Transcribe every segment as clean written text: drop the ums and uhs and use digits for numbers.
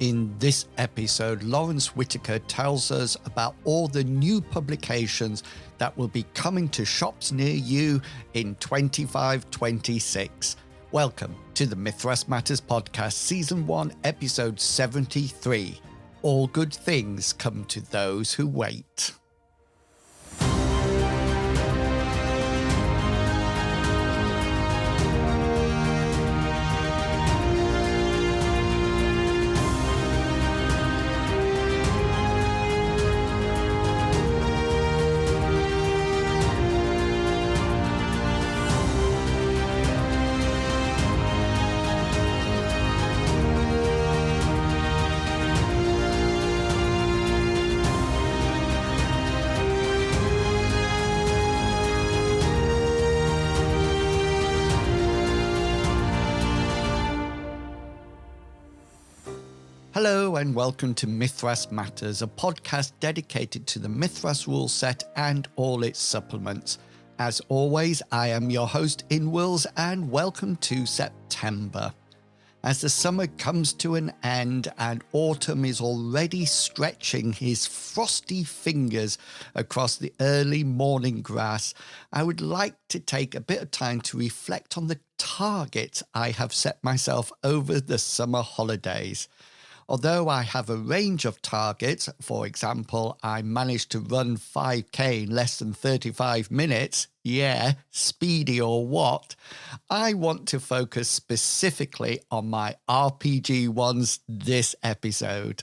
In this episode, Lawrence Whitaker tells us about all the new publications that will be coming to shops near you in 25-26. Welcome to the Mythras Matters podcast, Season 1, Episode 73. All good things come to those who wait. Hello and welcome to Mythras Matters, a podcast dedicated to the Mythras rule set and all its supplements. As always, I am your host, Inwils, and welcome to September. As the summer comes to an end and autumn is already stretching his frosty fingers across the early morning grass, I would like to take a bit of time to reflect on the targets I have set myself over the summer holidays. Although I have a range of targets, for example, I managed to run 5k in less than 35 minutes, yeah, speedy or what, I want to focus specifically on my RPG ones this episode.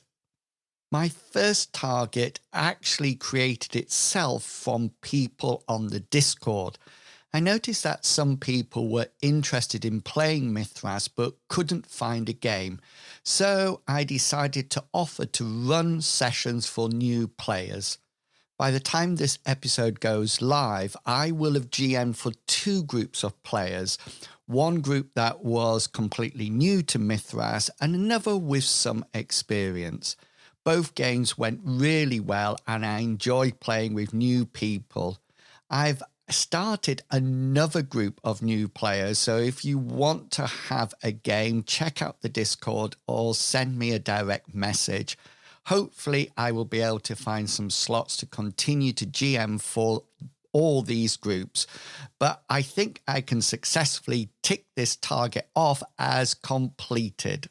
My first target actually created itself from people on the Discord. I noticed that some people were interested in playing Mythras but couldn't find a game, so I decided to offer to run sessions for new players. By the time this episode goes live, I will have GM'd for two groups of players, one group that was completely new to Mythras and another with some experience. Both games went really well and I enjoyed playing with new people. I've started another group of new players, so if you want to have a game, check out the Discord or send me a direct message. Hopefully I will be able to find some slots to continue to GM for all these groups, but I think I can successfully tick this target off as completed.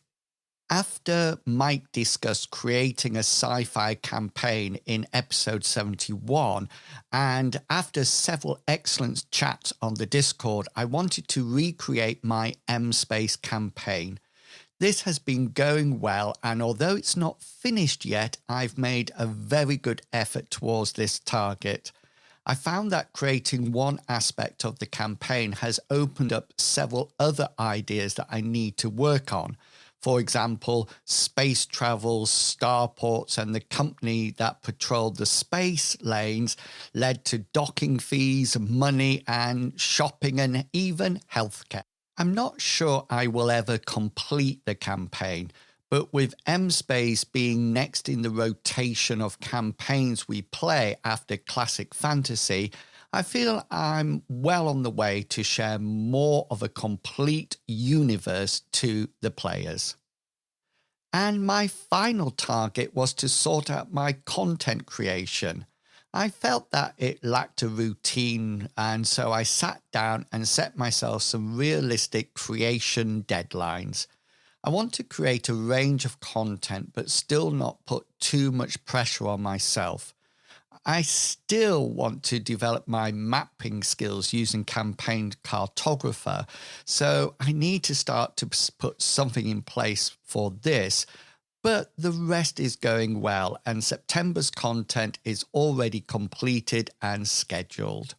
After Mike discussed creating a sci-fi campaign in episode 71, and after several excellent chats on the Discord, I wanted to recreate my M-Space campaign. This has been going well, and although it's not finished yet, I've made a very good effort towards this target. I found that creating one aspect of the campaign has opened up several other ideas that I need to work on. For example, space travel, starports, and the company that patrolled the space lanes led to docking fees, money, and shopping, and even healthcare. I'm not sure I will ever complete the campaign, but with M-Space being next in the rotation of campaigns we play after Classic Fantasy, I feel I'm well on the way to share more of a complete universe to the players. And my final target was to sort out my content creation. I felt that it lacked a routine, and so I sat down and set myself some realistic creation deadlines. I want to create a range of content but still not put too much pressure on myself. I still want to develop my mapping skills using Campaign Cartographer, so I need to start to put something in place for this, but the rest is going well and September's content is already completed and scheduled.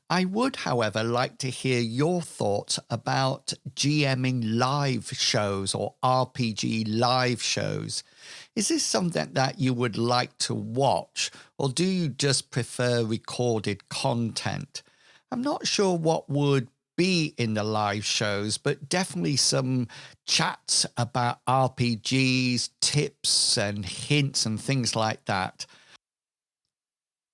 I would, however, like to hear your thoughts about GMing live shows or RPG live shows. Is this something that you would like to watch, or do you just prefer recorded content? I'm not sure what would be in the live shows, but definitely some chats about RPGs, tips and hints and things like that.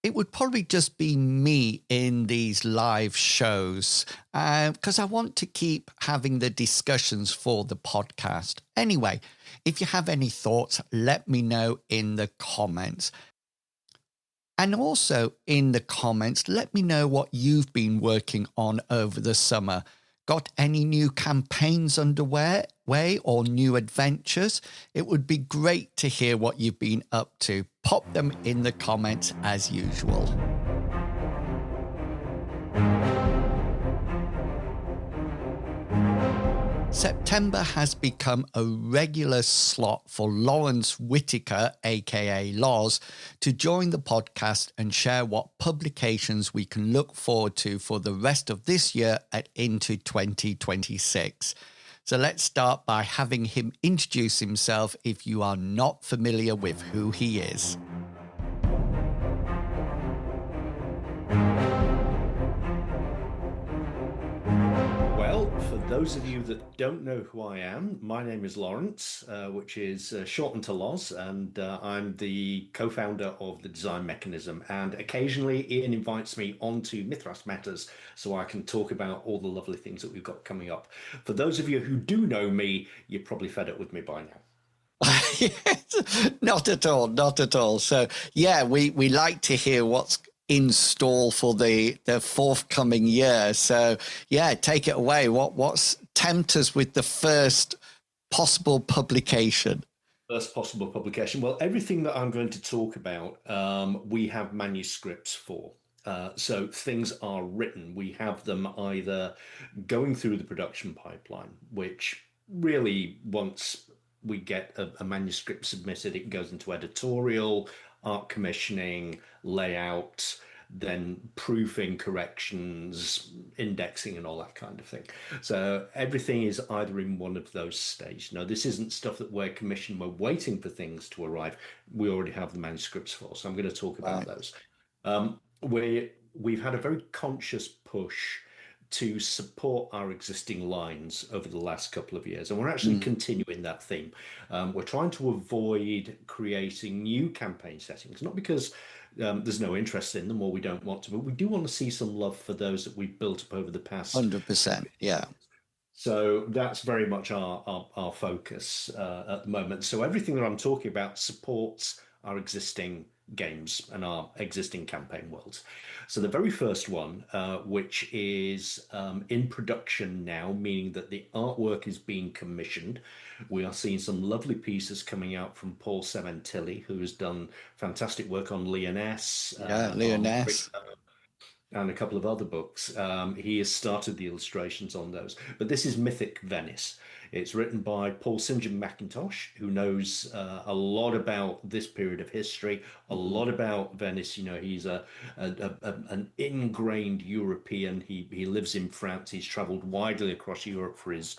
It would probably just be me in these live shows because I want to keep having the discussions for the podcast. Anyway, if you have any thoughts, let me know in the comments. And also in the comments, let me know what you've been working on over the summer. Got any new campaigns underway or new adventures? It would be great to hear what you've been up to. Pop them in the comments as usual. September has become a regular slot for Lawrence Whitaker, aka Loz, to join the podcast and share what publications we can look forward to for the rest of this year and into 2026. So let's start by having him introduce himself if you are not familiar with who he is. For those of you that don't know who I am, my name is Lawrence, which is shortened to Loz, and I'm the co-founder of the Design Mechanism. And occasionally Ian invites me onto Mythras Matters so I can talk about all the lovely things that we've got coming up. For those of you who do know me, you're probably fed up with me by now. Not at all, not at all. So yeah, we like to hear what's in store for the forthcoming year. So yeah, take it away. What's tempt us with the first possible publication? First possible publication. Well, everything that I'm going to talk about, we have manuscripts for. So things are written. We have them either going through the production pipeline, which really once we get a manuscript submitted, it goes into editorial, art commissioning, layout, then proofing, corrections, indexing, and all that kind of thing. So everything is either in one of those stages. Now, this isn't stuff that we're commissioned, we're waiting for things to arrive. We already have the manuscripts for, so I'm going to talk about those. We've had a very conscious push to support our existing lines over the last couple of years, and we're actually continuing that theme. We're trying to avoid creating new campaign settings, not because there's no interest in them or we don't want to, but we do want to see some love for those that we've built up over the past 100%. Yeah. So that's very much our focus at the moment. So everything that I'm talking about supports our existing games and our existing campaign worlds. So the very first one, which is in production now, meaning that the artwork is being commissioned. We are seeing some lovely pieces coming out from Paul Sementilli, who has done fantastic work on Leoness. Leoness. And a couple of other books. He has started the illustrations on those. But this is Mythic Venice. It's written by Paul St. John McIntosh, who knows a lot about this period of history, a lot about Venice. You know, he's an ingrained European. He lives in France. He's traveled widely across Europe for his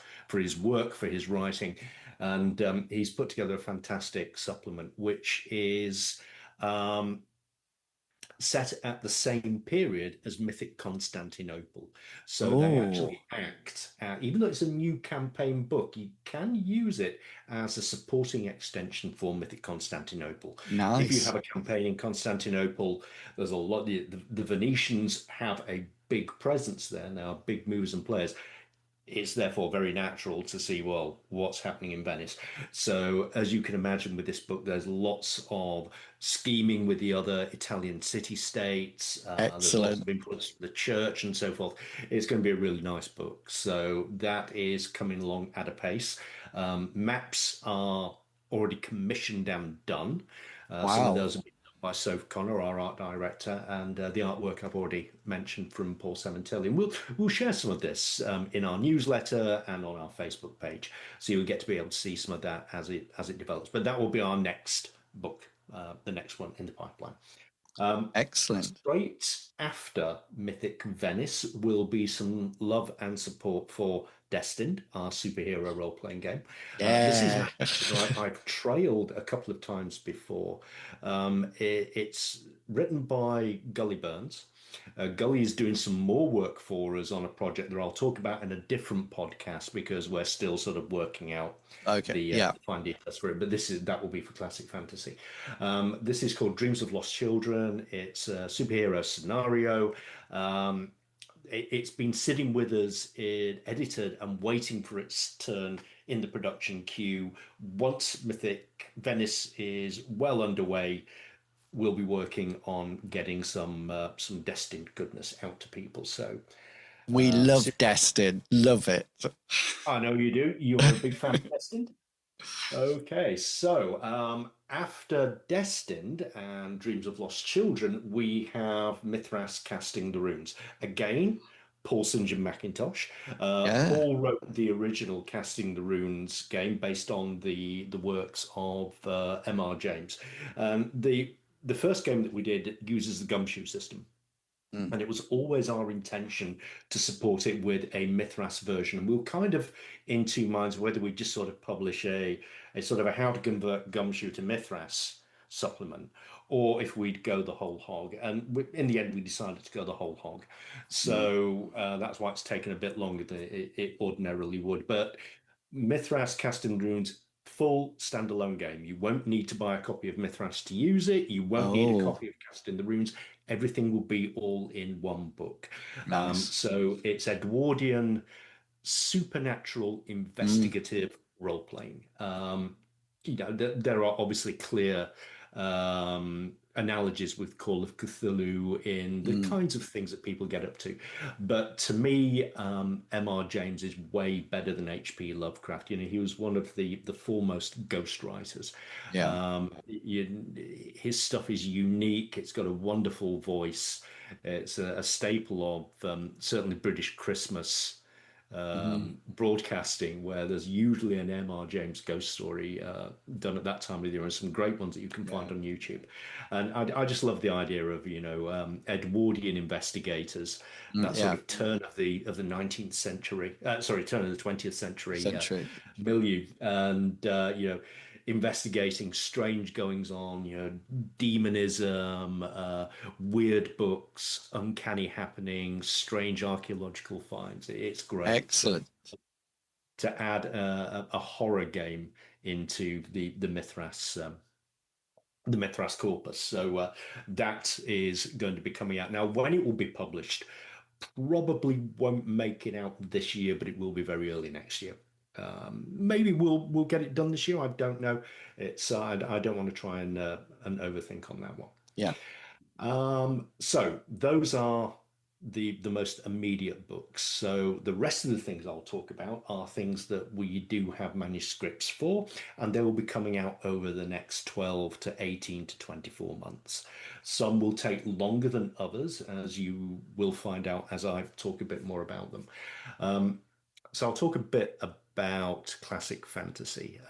work, for his writing. And he's put together a fantastic supplement, which is set at the same period as Mythic Constantinople. So they actually act, even though it's a new campaign book, you can use it as a supporting extension for Mythic Constantinople. Nice. If you have a campaign in Constantinople, there's a lot, the Venetians have a big presence there now, big movers and players. It's therefore very natural to see, well, what's happening in Venice. So as you can imagine with this book, there's lots of scheming with the other Italian city-states. There's lots of influence from the church and so forth. It's going to be a really nice book. So that is coming along at a pace. Maps are already commissioned and done. Some of those have been by Soph Connor, our art director, and the artwork I've already mentioned from Paul Sementilli. And we'll share some of this in our newsletter and on our Facebook page, so you'll get to be able to see some of that as it develops. But that will be our next book, the next one in the pipeline. Excellent. Straight after Mythic Venice will be some love and support for Destined, our superhero role-playing game. This is I've trailed a couple of times before. It's written by Gully Burns. Gully is doing some more work for us on a project that I'll talk about in a different podcast because we're still sort of working out Okay. Yeah. the fine details for it. But that will be for classic fantasy. This is called Dreams of Lost Children. It's a superhero scenario. Um, it's been sitting with us edited and waiting for its turn in the production queue. Once Mythic Venice is well underway, we'll be working on getting some destined goodness out to people. So We love Destin. Love it. I know you do. You are a big fan of destined. Okay, so after Destined and Dreams of Lost Children, we have Mithras Casting the Runes. Again, Paul St. John McIntosh. Yeah. Paul wrote the original Casting the Runes game based on the works of M.R. James. The first game that we did uses the gumshoe system. Mm. And it was always our intention to support it with a Mythras version. And we were kind of in two minds whether we just sort of publish a sort of a how to convert Gumshoe to Mythras supplement, or if we'd go the whole hog. And in the end, we decided to go the whole hog. Mm. So that's why it's taken a bit longer than it ordinarily would. But Mythras Casting Runes, full standalone game. You won't need to buy a copy of Mythras to use it. You won't need a Oh, copy of Casting the Runes. Everything will be all in one book. nice. So it's Edwardian supernatural Mm. investigative role playing. There are obviously clear analogies with Call of Cthulhu in the Mm. kinds of things that people get up to. But to me, M.R. James is way better than H.P. Lovecraft. He was one of the foremost ghostwriters. Yeah. His stuff is unique. It's got a wonderful voice. It's a staple of certainly British Christmas Mm. broadcasting, where there's usually an M.R. James ghost story done at that time of year, and some great ones that you can find Yeah. on YouTube. And I just love the idea of Edwardian investigators, Mm. that sort Yeah. of turn of the 19th century, turn of the 20th century Century. milieu, and investigating strange goings on, demonism, weird books, uncanny happenings, strange archaeological finds. It's great Excellent. to add a horror game into the Mythras corpus. So that is going to be coming out now. When it will be published, probably won't make it out this year, but it will be very early next year. Maybe we'll get it done this year. I don't know. It's I don't want to try and overthink on that one. Yeah. So those are the most immediate books. So the rest of the things I'll talk about are things that we do have manuscripts for, and they will be coming out over the next 12 to 18 to 24 months. Some will take longer than others, as you will find out as I talk a bit more about them. So I'll talk a bit about classic fantasy.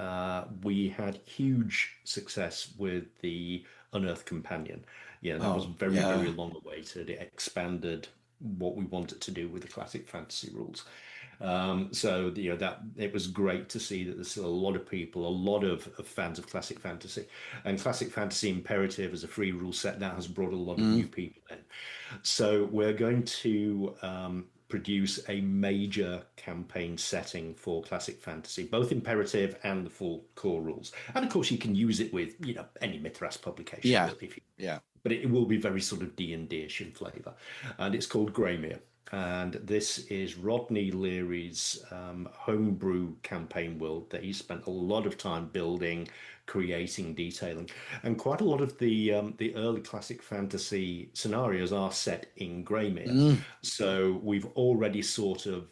We had huge success with the Unearthed Companion. Yeah, that was Oh, very, very yeah. long awaited. It expanded what we wanted to do with the classic fantasy rules. So that it was great to see that there's still a lot of people, a lot of fans of classic fantasy, and classic fantasy imperative as a free rule set that has brought a lot of Mm. new people in. So we're going to produce a major campaign setting for classic fantasy, both imperative and the full core rules. And of course, you can use it with any Mithras publication, Yeah. really, if you Yeah. but it will be very sort of D&D-ish in flavour. And it's called Greymere. And this is Rodney Leary's homebrew campaign world that he spent a lot of time building, creating, detailing. And quite a lot of the early classic fantasy scenarios are set in Greymere. Mm. So we've already sort of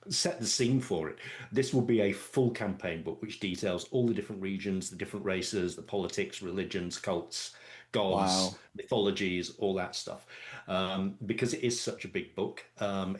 set the scene for it. This will be a full campaign book which details all the different regions, the different races, the politics, religions, cults, gods, Wow. mythologies, all that stuff. Because it is such a big book,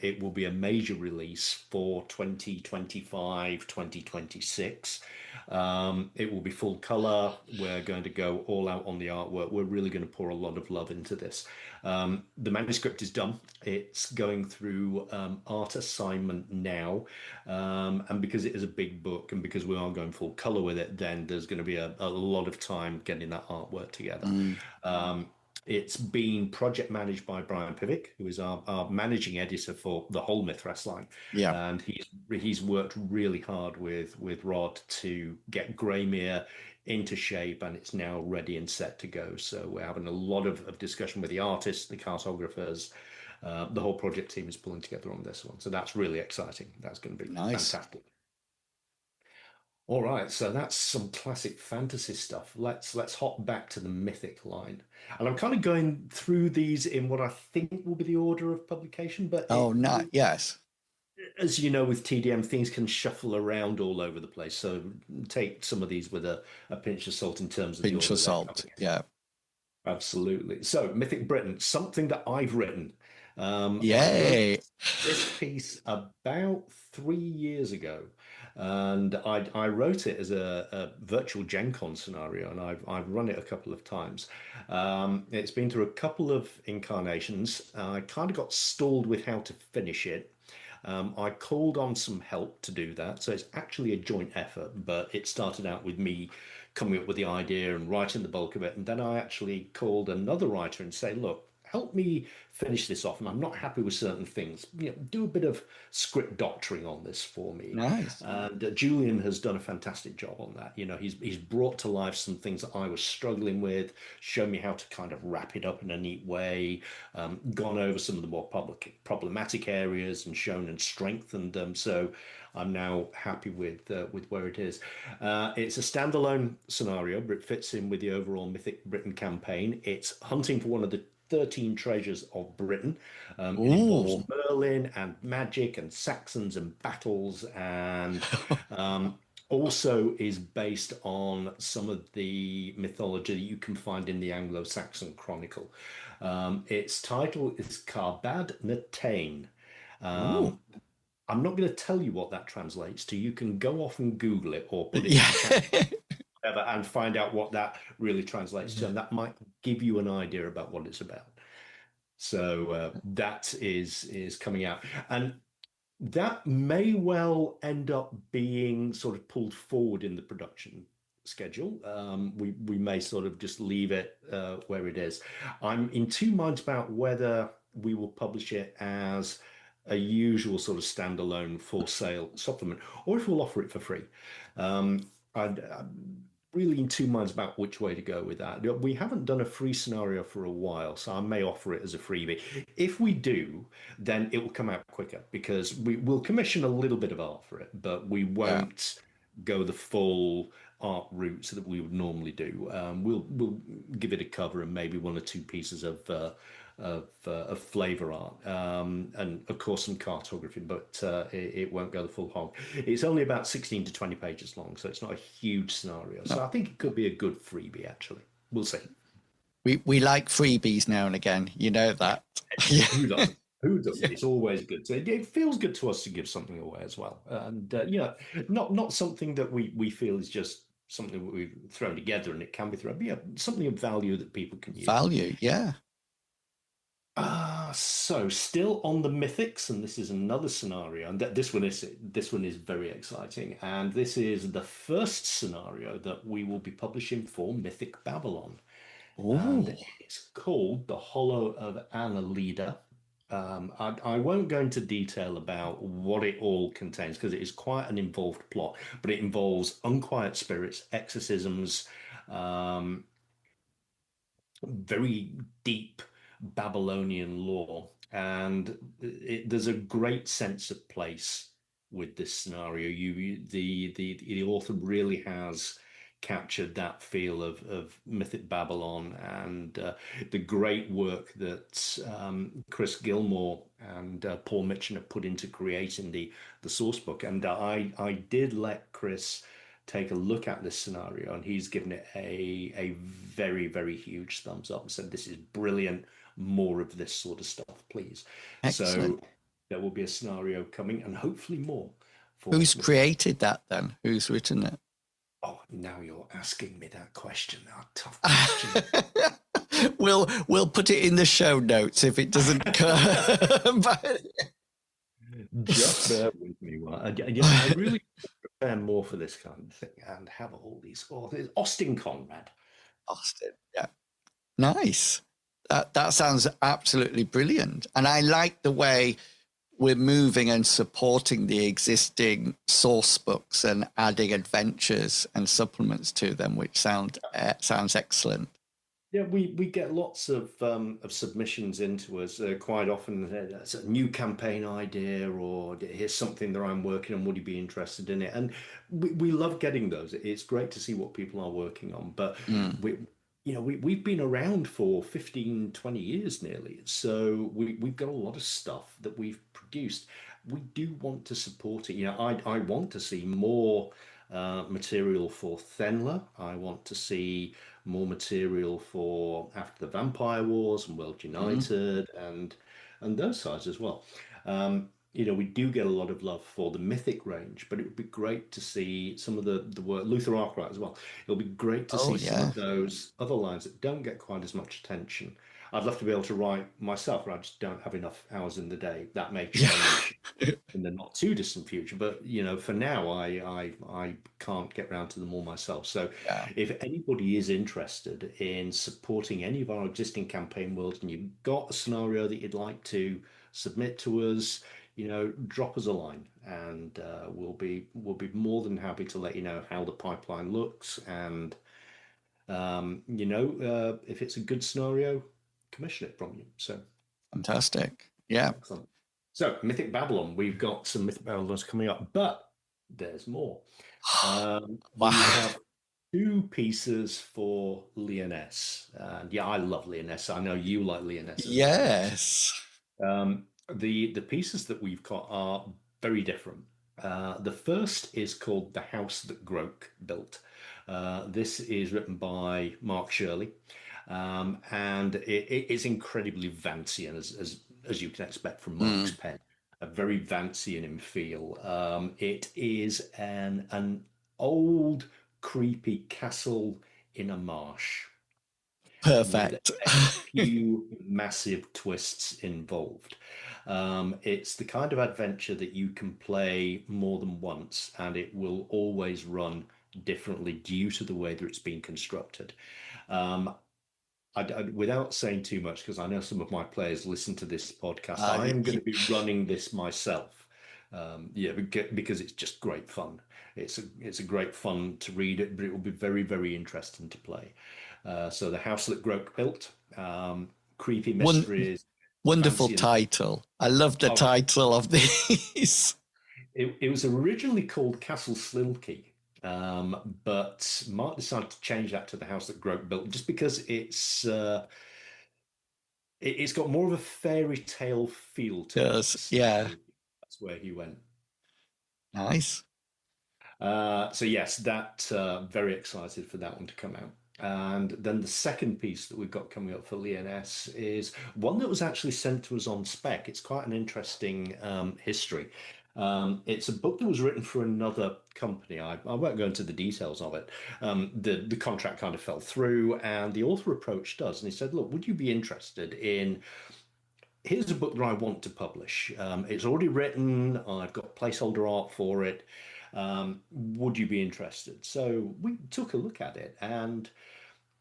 it will be a major release for 2025, 2026. It will be full color. We're going to go all out on the artwork. We're really going to pour a lot of love into this. The manuscript is done. It's going through art assignment now. And because it is a big book and because we are going full color with it, then there's going to be a lot of time getting that artwork together. Mm. It's been project managed by Brian Pivick, who is our managing editor for the whole Mythras line, Yeah. and he's worked really hard with Rod to get Greymere into shape, and it's now ready and set to go. So we're having a lot of discussion with the artists, the cartographers. The whole project team is pulling together on this one, so that's really exciting. That's going to be Nice. fantastic. All right, so that's some classic fantasy stuff. Let's hop back to the mythic line. And I'm kind of going through these in what I think will be the order of publication, but Oh, not yes. as you know, with TDM, things can shuffle around all over the place. So take some of these with a pinch of salt in terms of the Pinch of order they're salt. coming. Yeah. Absolutely. So, Mythic Britain, something that I've written. I wrote Yay. this piece about 3 years ago, and I wrote it as a virtual Gen Con scenario, and I've run it a couple of times. It's been through a couple of incarnations. I kind of got stalled with how to finish it. I called on some help to do that. So it's actually a joint effort, but it started out with me coming up with the idea and writing the bulk of it. And then I actually called another writer and say, look, help me finish this off. And I'm not happy with certain things. Do a bit of script doctoring on this for me. Nice. And Julian has done a fantastic job on that. He's brought to life some things that I was struggling with, shown me how to kind of wrap it up in a neat way, gone over some of the more problematic areas and shown and strengthened them. So I'm now happy with where it is. It's a standalone scenario, but it fits in with the overall Mythic Britain campaign. It's hunting for one of the 13 treasures of Britain. It involves Ooh. Merlin and magic and Saxons and battles, and also is based on some of the mythology that you can find in the Anglo-Saxon Chronicle. Its title is Carbad na Tain. Ooh. I'm not going to tell you what that translates to. You can go off and Google it or put it in Yeah. the chat and find out what that really translates to, and that might give you an idea about what it's about. So that is coming out, and that may well end up being sort of pulled forward in the production schedule. We may sort of just leave it where it is. I'm in two minds about whether we will publish it as a usual sort of standalone for sale supplement, or if we'll offer it for free. I'm really in two minds about which way to go with that. We haven't done a free scenario for a while, so I may offer it as a freebie. If we do, then it will come out quicker because we will commission a little bit of art for it, but we Yeah. won't go the full art route that we would normally do. We'll give it a cover and maybe one or two pieces of flavor art, and of course some cartography, but it won't go the full hog. It's only about 16 to 20 pages long, so it's not a huge scenario. No. So I think it could be a good freebie, actually. We'll see. We like freebies now and again. You know that. Who doesn't? Who doesn't? It's always good. It feels good to us to give something away as well, and not something that we feel is just something that we've thrown together and it can be thrown. But yeah, something of value that people can use. Value, yeah. So still on the mythics, and this is another scenario, and this one is very exciting, and this is the first scenario that we will be publishing for Mythic Babylon, and Oh, it's called The Hollow of Annalida. I won't go into detail about what it all contains because it is quite an involved plot, but it involves unquiet spirits, exorcisms, um, very deep Babylonian lore, and there's a great sense of place with this scenario. The author really has captured that feel of mythic Babylon and the great work that Chris Gilmore and Paul Mitchin have put into creating the source book. And I did let Chris take a look at this scenario, and he's given it a very, very huge thumbs up and said, this is brilliant. More of this sort of stuff, please. excellent. So there will be a scenario coming and hopefully more. Who's created that then? Who's written it? Oh, now you're asking me that question. A tough question. We'll put it in the show notes if it doesn't come. Just bear with me. I really prepare more for this kind of thing and have all these authors. Austin Conrad. Austin, yeah. Nice. That sounds absolutely brilliant. And I like the way we're moving and supporting the existing source books and adding adventures and supplements to them, which sounds excellent. Yeah, we get lots of submissions into us quite often. It's a new campaign idea, or here's something that I'm working on. Would you be interested in it? And we love getting those. It's great to see what people are working on. But Mm. we've been around for 15, 20 years nearly. So we've got a lot of stuff that we've produced. We do want to support it. I want to see more material for Thenla. I want to see more material for After the Vampire Wars and World Mm. United and those sides as well. We do get a lot of love for the mythic range, but it would be great to see some of the work, Luther Arkwright as well. It'll be great to Oh, see some yeah. of those other lines that don't get quite as much attention. I'd love to be able to write myself, but I just don't have enough hours in the day. That may Yeah. change in the not too distant future. But for now, I can't get round to them all myself. So, Yeah. if anybody is interested in supporting any of our existing campaign worlds, and you've got a scenario that you'd like to submit to us, drop us a line, and we'll be more than happy to let you know how the pipeline looks, and if it's a good scenario, commission it from you. So. Fantastic. Yeah. Excellent. So, Mythic Babylon, we've got some Mythic Babylons coming up, but there's more. We Wow. have two pieces for Leoness. And yeah, I love Leoness. I know you like Leoness as well. Yes. The pieces that we've got are very different. The first is called The House That Groke Built. This is written by Mark Shirley, and it's incredibly Vancian, as you can expect from Mark's Mm. pen. A very Vancian in feel. It is an old, creepy castle in a marsh with Perfect. a few massive twists involved. It's the kind of adventure that you can play more than once, and it will always run differently due to the way that it's been constructed. Um, without saying too much, because I know some of my players listen to this podcast, I am going to be running this myself. Yeah, because it's just great fun. It's a great fun to read it, but it will be very, very interesting to play. So the house that Groke built, creepy One mysteries, wonderful fancy and title. I love the oh, title of these. it was originally called Castle Slilky. But Mark decided to change that to the house that Groke built just because it's got more of a fairy tale feel to it. Yes. So Yeah. that's where he went. Nice. So yes, that very excited for that one to come out. And then the second piece that we've got coming up for Leoness is one that was actually sent to us on spec. It's quite an interesting history. It's a book that was written for another company. I won't go into the details of it. The contract kind of fell through, and the author approached us and he said, "Look, would you be interested in here's a book that I want to publish. It's already written. I've got placeholder art for it. Would you be interested?" So we took a look at it, and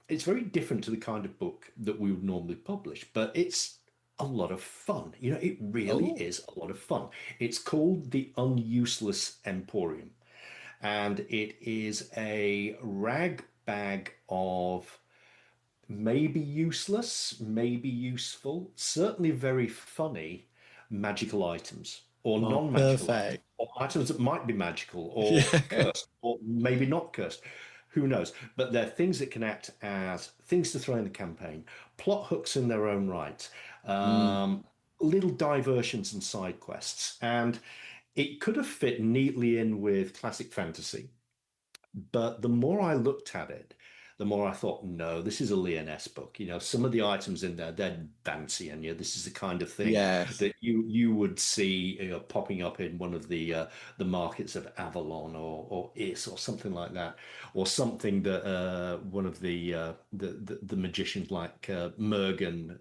it's very different to the kind of book that we would normally publish, but it's a lot of fun. It really Oh, is a lot of fun. It's called The Unuseless Emporium, and it is a rag bag of maybe useless, maybe useful, certainly very funny magical items or oh, non-magical items perfect. or items that might be magical or Yeah. cursed or maybe not cursed. Who knows? But they're things that can act as things to throw in the campaign, plot hooks in their own right, Mm. little diversions and side quests. And it could have fit neatly in with classic fantasy, but the more I looked at it, the more I thought, no, this is a Leoness book. Some of the items in there, they're fancy, and this is the kind of thing Yes. that you would see popping up in one of the markets of Avalon or Is or something like that, or something that one of the magicians like Mergen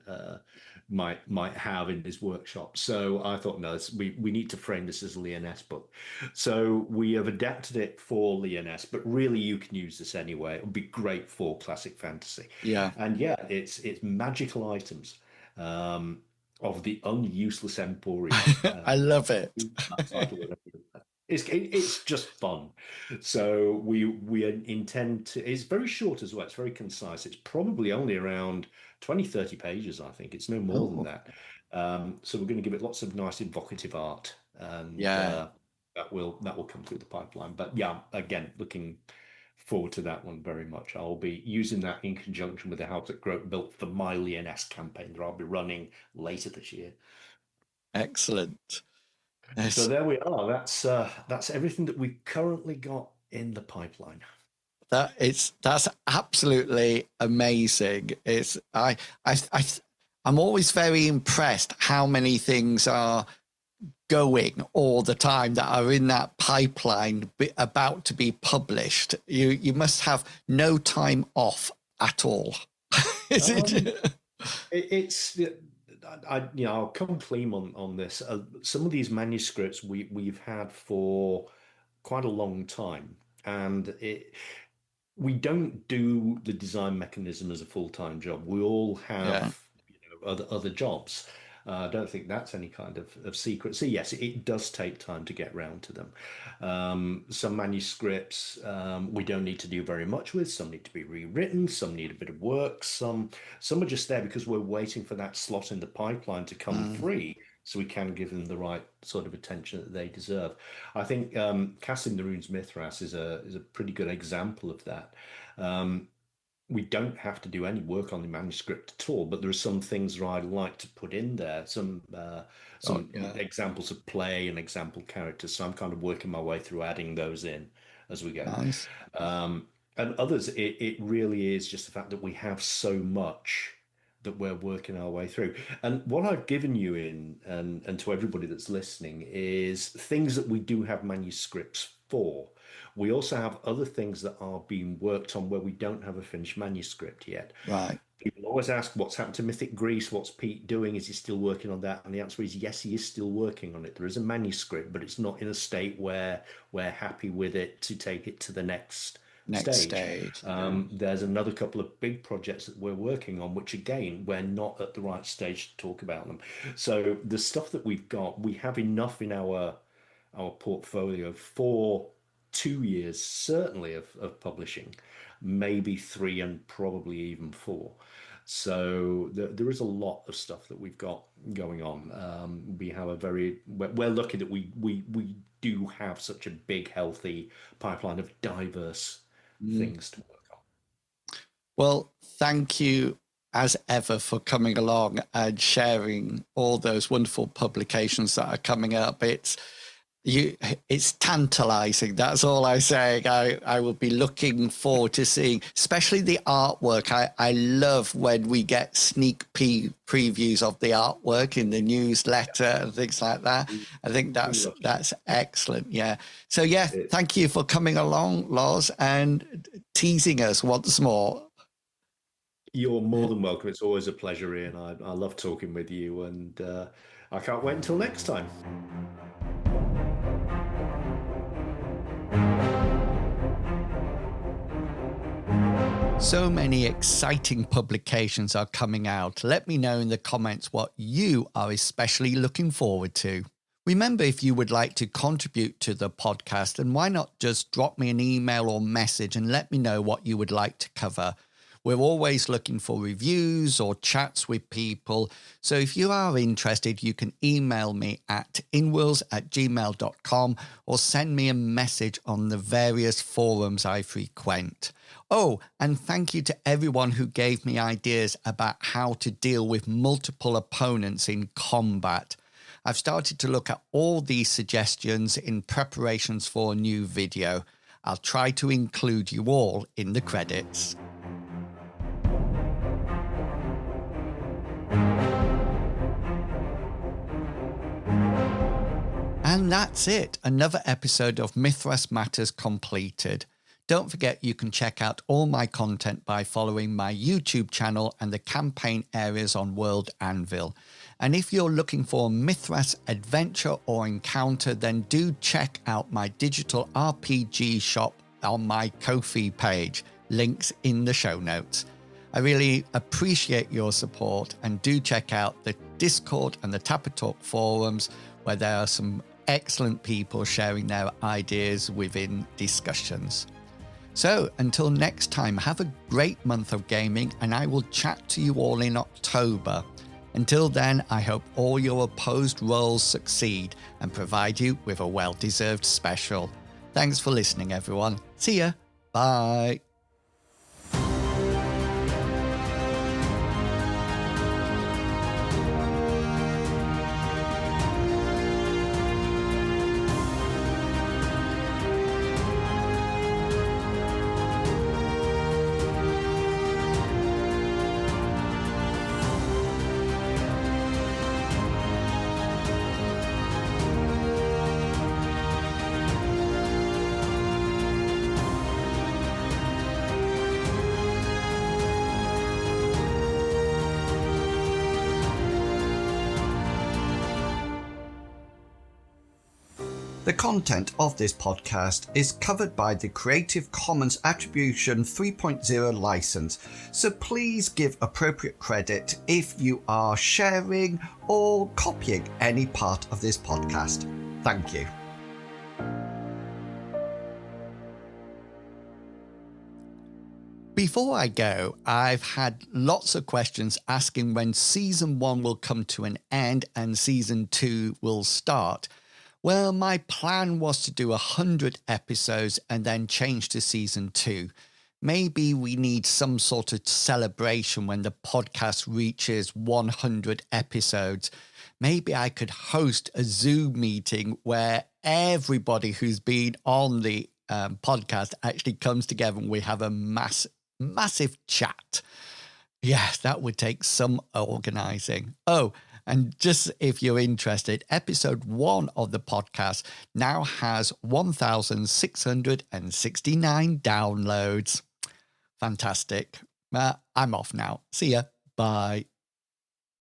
might have in his workshop. So I thought, no, we need to frame this as a Lyonesse book. So we have adapted it for Lyonesse, but really you can use this anyway. It would be great for classic fantasy. Yeah. And yeah, it's magical items of the unuseless Emporium. I love it. It's just fun. So we intend to. It's very short as well. It's very concise. It's probably only around 20, 30 pages. I think it's no more than Oh, that. So we're going to give it lots of nice evocative art, and yeah. that will come through the pipeline. But yeah, again, looking forward to that one very much. I'll be using that in conjunction with the House that Grote built for my Lyonesse campaign that I'll be running later this year. Excellent. So there we are. That's everything that we've currently got in the pipeline. That's absolutely amazing. I'm always very impressed how many things are going all the time that are in that pipeline about to be published. You must have no time off at all. Is it? It's I'll come clean on this. Some of these manuscripts we've had for quite a long time, and we don't do the design mechanism as a full-time job. We all have other jobs. I don't think that's any kind of secret. So yes, it does take time to get round to them. Some manuscripts we don't need to do very much with. Some need to be rewritten. Some need a bit of work. Some are just there because we're waiting for that slot in the pipeline to come free, so we can give them the right sort of attention that they deserve. I think Casting the Runes Mythras is a pretty good example of that. We don't have to do any work on the manuscript at all, but there are some things that I'd like to put in there, some examples of play and example characters. So I'm kind of working my way through adding those in as we go. Nice. And others, it really is just the fact that we have so much that we're working our way through. And what I've given you and to everybody that's listening is things that we do have manuscripts for. We also have other things that are being worked on where we don't have a finished manuscript yet. Right. People always ask what's happened to Mythic Greece, what's Pete doing? Is he still working on that? And the answer is yes, he is still working on it. There is a manuscript, but it's not in a state where we're happy with it to take it to the next stage. There's another couple of big projects that we're working on, which again, we're not at the right stage to talk about them. So the stuff that we've got, we have enough in our portfolio for 2 years, certainly of publishing, maybe 3 and probably even 4. So there is a lot of stuff that we've got going on. We have we're lucky that we do have such a big, healthy pipeline of diverse things to work on. Well, thank you as ever for coming along and sharing all those wonderful publications that are coming up. It's tantalizing. That's all I say. I will be looking forward to seeing, especially the artwork. I love when we get sneak previews of the artwork in the newsletter and things like that. I think that's excellent. Yeah. So yeah, thank you for coming along, Loz, and teasing us once more. You're more than welcome. It's always a pleasure, Ian. I love talking with you, and I can't wait until next time. So many exciting publications are coming out. Let me know in the comments what you are especially looking forward to. Remember, if you would like to contribute to the podcast, then why not just drop me an email or message and let me know what you would like to cover. We're always looking for reviews or chats with people. So if you are interested, you can email me at inwils@gmail.com or send me a message on the various forums I frequent. Oh, and thank you to everyone who gave me ideas about how to deal with multiple opponents in combat. I've started to look at all these suggestions in preparations for a new video. I'll try to include you all in the credits. And that's it. Another episode of Mythras Matters completed. Don't forget you can check out all my content by following my YouTube channel and the campaign areas on World Anvil. And if you're looking for a Mythras adventure or encounter, then do check out my digital RPG shop on my Ko-fi page. Links in the show notes. I really appreciate your support, and do check out the Discord and the Tapper Talk forums, where there are some excellent people sharing their ideas within discussions. So until next time, have a great month of gaming, and I will chat to you all in October. Until then, I hope all your opposed rolls succeed and provide you with a well-deserved special. Thanks for listening, everyone. See ya. Bye. The content of this podcast is covered by the Creative Commons Attribution 3.0 license, so please give appropriate credit if you are sharing or copying any part of this podcast. Thank you. Before I go, I've had lots of questions asking when Season 1 will come to an end and Season 2 will start. Well, my plan was to do 100 episodes and then change to Season 2. Maybe we need some sort of celebration when the podcast reaches 100 episodes. Maybe I could host a Zoom meeting where everybody who's been on the podcast actually comes together and we have a massive chat. Yes, that would take some organising. Oh, and just if you're interested, episode 1 of the podcast now has 1,669 downloads. Fantastic. I'm off now. See ya. Bye.